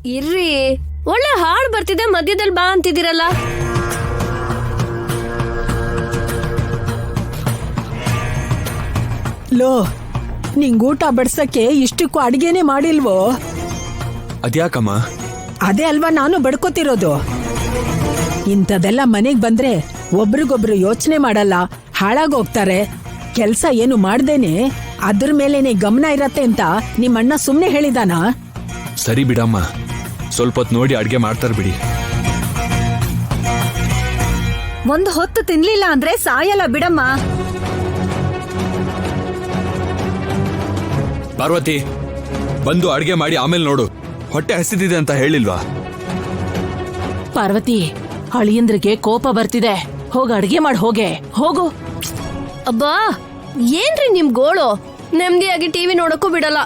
ಇರ್ರಿ, ಒಳ್ಳೆ ಹಾಡ್ ಬರ್ತಿದೆ, ಮಧ್ಯದಲ್ಲಿ ಬಾ ಅಂತಿದ್ದೀರಲ್ಲ. ಲೋ, ನಿಂಗ್ ಊಟ ಬಡ್ಸಕ್ಕೆ ಇಷ್ಟಕ್ಕೂ ಅಡ್ಗೆನೆ ಮಾಡಿಲ್ವೋ? ಅದ್ಯಾಕಮ್ಮ? ಅದೇ ಅಲ್ವಾ ನಾನು ಬಡ್ಕೋತಿರೋದು. ಇಂಥದೆಲ್ಲ ಮನೆಗ್ ಬಂದ್ರೆ ಒಬ್ರಿಗೊಬ್ರು ಯೋಚನೆ ಮಾಡಲ್ಲ, ಹಾಳಾಗೋಗ್ತಾರೆ. ಕೆಲ್ಸ ಏನು ಮಾಡ್ದೇನೆ ಅದ್ರ ಮೇಲೇನೆ ಗಮನ ಇರತ್ತೆ ಅಂತ ನಿಮ್ಮಣ್ಣ ಸುಮ್ನೆ ಹೇಳಿದಾನ? ಸರಿ ಬಿಡಮ್ಮ, ಸ್ವಲ್ಪ ಹೊತ್ತು ನೋಡಿ ಅಡ್ಗೆ ಮಾಡ್ತಾರ ಬಿಡಿ. ಒಂದು ಹೊತ್ತು ತಿನ್ಲಿಲ್ಲ ಅಂದ್ರೆ ಸಾಯಲ್ಲ ಬಿಡಮ್ಮ. ಪಾರ್ವತಿ, ಬಂದು ಅಡ್ಗೆ ಮಾಡಿ ಆಮೇಲೆ ನೋಡು. ಹೊಟ್ಟೆ ಹಸಿದಿದೆ ಅಂತ ಹೇಳಿಲ್ವಾ? ಪಾರ್ವತಿ, ಅಳಿಯಂದ್ರಿಗೆ ಕೋಪ ಬರ್ತಿದೆ. ಹೋಗ ಅಡ್ಗೆ ಮಾಡಿ ಹೋಗು. ಅಬ್ಬಾ, ಏನ್ರಿ ನಿಮ್ ಗೋಳು? ನೆಮ್ಮದಿಯಾಗಿ ಟಿವಿ ನೋಡಕ್ಕೂ ಬಿಡಲ್ಲ.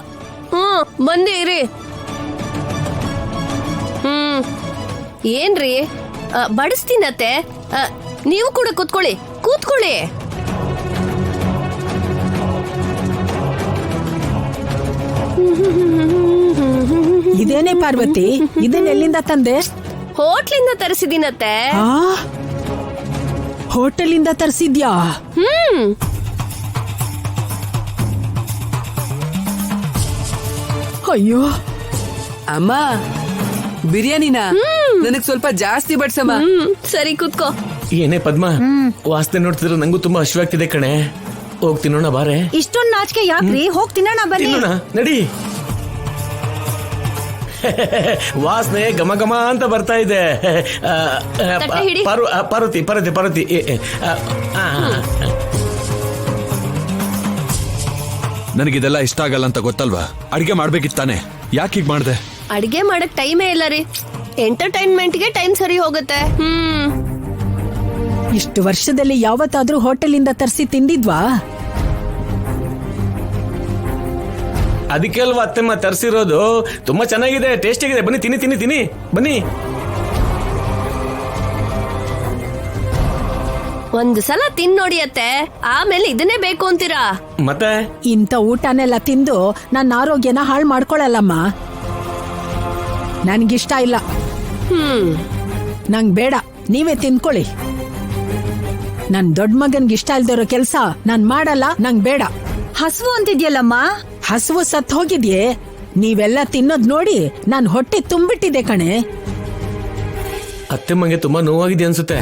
ಬಂದೇ ಇರಿ. ಏನ್ರಿ ಬಡಿಸ್ತೀನತ್ತೆ, ನೀವು ಕೂಡ ಕೂತ್ಕೊಳ್ಳಿ. ಇದೇನೇ ಪಾರ್ವತಿ, ಇದನ್ನೆಲ್ಲಿಂದ ತಂದೆ? ಹೋಟ್ಲಿಂದ ತರಿಸಿದೀನತ್ತೆ. ಹೋಟೆಲಿಂದ ತರಿಸಿದ್ಯಾ? ಅಯ್ಯೋ ಅಮ್ಮ, ಬಿರಿಯಾನಿನ ನನಗ್ ಸ್ವಲ್ಪ ಜಾಸ್ತಿ ಬಡ್ಸಮ್ಮ. ಸರಿ, ಕೂತ್ಕೋ. ಏನೇ ಪದ್ಮ, ವಾಸನೆ ನೋಡ್ತಿದ್ರೆ ನಂಗೂ ತುಂಬಾ ಹಸಿವಾಗ್ತಿದೆ ಕಣೆ. ಹೋಗ್ ತಿನ್ನೋಣ ಬಾರೆ. ಇಷ್ಟೊಂದು ನಾಚಿಕೆ ಯಾಕ್ರಿ? ಹೋಗ್ ತಿನ್ನೋಣ ಬನ್ನಿ. ತಿನ್ನೋಣ ನಡಿ. ವಾಸನೆ ಘಮ ಘಮ ಅಂತ ಬರ್ತಾ ಇದೆ. ತಟ್ಟೆ ಹಿಡಿ. ಪಾರ್ವತಿ ನನಗಿದೆಲ್ಲ ಇಷ್ಟ ಆಗಲ್ಲ ಅಂತ ಗೊತ್ತಲ್ವಾ? ಅಡ್ಗೆ ಮಾಡ್ಬೇಕಿತ್ತಾನೆ, ಯಾಕೆ ಹೀಗ್ ಮಾಡ್ದೆ? ಅಡ್ಗೆ ಮಾಡಕ್ ಟೈಮೇ ಇಲ್ಲ ರೀ. ಎಂಟರ್ಟೈನ್ಮೆಂಟ್ಗೆ ಟೈಮ್ ಸರಿ ಹೋಗುತ್ತೆ. ಇಷ್ಟು ವರ್ಷದಲ್ಲಿ ಯಾವತ್ತಾದ್ರೂ ಹೋಟೆಲಿಂದ ತರಿಸಿ ತಿಂದಿದ್ವಾ? ಅದಕ್ಕೆ ಅಲ್ವಾ ಅತ್ತೆಮ್ಮ ತರಿಸಿರೋದು. ತುಂಬಾ ಚೆನ್ನಾಗಿದೆ, ಟೇಸ್ಟ್ ಆಗಿದೆ. ಬನ್ನಿ ತಿನ್ನಿ ಬನ್ನಿ. ಒಂದು ಸಲ ತಿನ್ನೋಡಿ ಅತ್ತೆ, ಆಮೇಲೆ ಇದನ್ನೇ ಬೇಕು ಅಂತೀರಾ? ಮತ್ತೆ ಇಂಥ ಊಟನೆಲ್ಲ ತಿಂದು ನನ್ನ ಆರೋಗ್ಯನ ಹಾಳು ಮಾಡ್ಕೊಳಲ್ಲಮ್ಮ. ನನ್ಗಿಷ್ಟ ಇಲ್ಲ. ನಂಗ್ ಬೇಡ, ನೀವೇ ತಿನ್ಕೊಳ್ಳಿ. ನನ್ ದೊಡ್ಡ ಮಗನ್ಗಿಷ್ಟ ಇಲ್ದಿರೋ ಕೆಲ್ಸ ನಾನ್ ಮಾಡಲ್ಲ, ನಂಗ್ ಬೇಡ. ಹಸುವು ಅಂತಿದ್ಯಲ್ಲಮ್ಮ. ಹಸುವು ಸತ್ ಹೋಗಿದ್ಯೆ. ನೀವೆಲ್ಲ ತಿನ್ನೋದ್ ನೋಡಿ ನಾನ್ ಹೊಟ್ಟೆ ತುಂಬಿಟ್ಟಿದೆ ಕಣೆ. ಅತ್ತೆಮ್ಮಗೆ ತುಂಬಾ ನೋವಾಗಿದೆ ಅನ್ಸುತ್ತೆ.